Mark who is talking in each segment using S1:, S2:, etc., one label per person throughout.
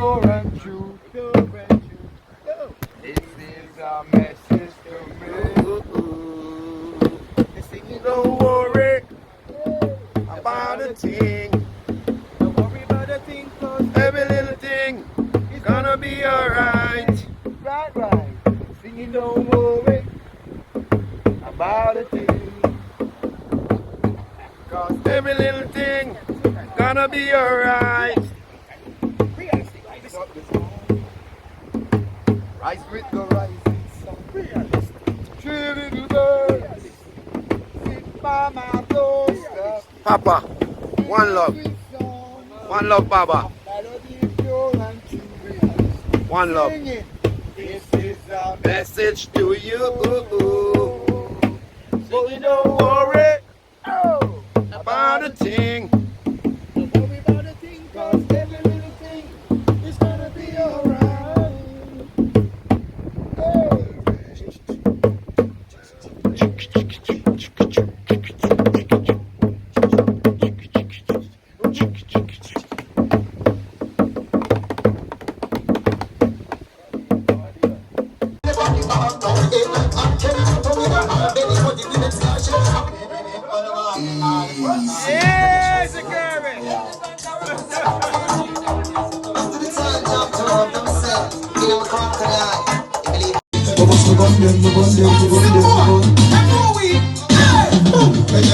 S1: pure and true. This is a message to me. Don't worry about a thing.
S2: Don't worry about a thing, cause
S1: Every little thing is gonna be alright.
S2: right. Singing don't worry
S1: About a thing. Cause every little thing gonna be alright. Rise with the rising sun. Three little birds sit by my doorstep. Papa, one love. One love, Baba.
S2: melody pure and true.
S1: One love.
S2: Singing, this is a
S1: Message to you. So you don't worry about a thing.
S2: don't worry about a thing, cause every little thing is gonna be alright.
S1: Yes, Gary.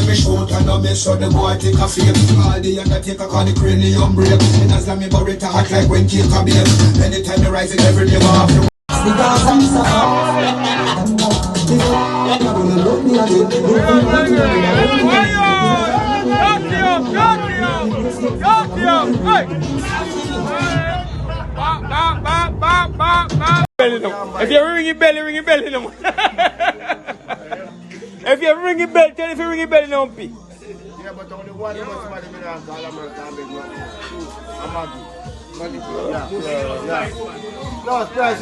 S3: Me shoot and I make sure the boy take a fake. All the undertaker call the cranium break. And as me burrito hot like when cake a bake. Anytime you rise it every day, I have to. Because I'm so
S1: If you ring your bell, ring your bell. If you ring your bell, tell if you ring your bell, no pee.
S2: Yeah, but only one of us might have been on all American big man. I'm happy. Yeah. No, stress.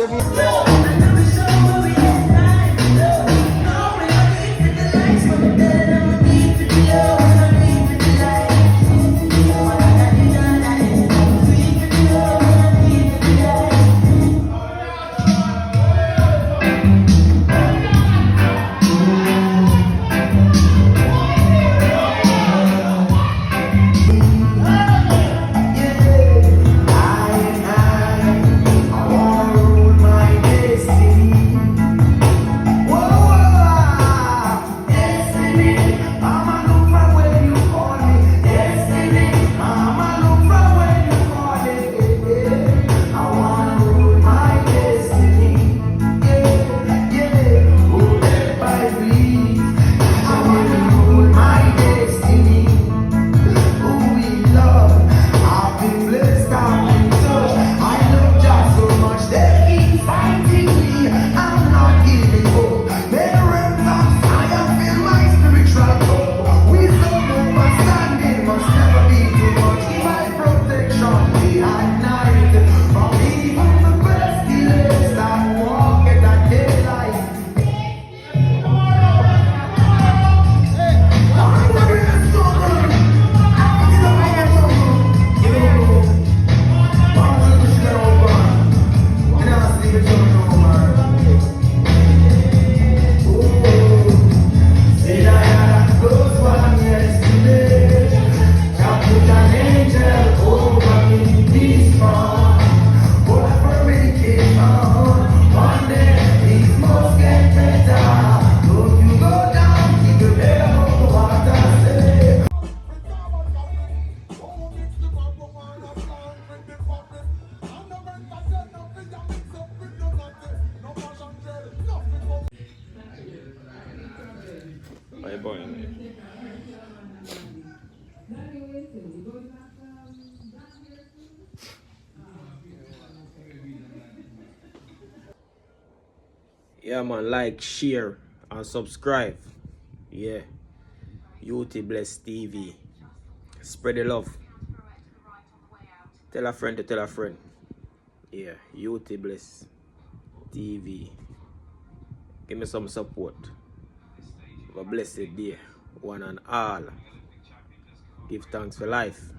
S1: Yeah, man, like, share, and subscribe. Yeah. UT Bless TV. Spread the love. Tell a friend to tell a friend. Yeah, UT Bless TV. Give me some support. Have a blessed day, one and all. Give thanks for life.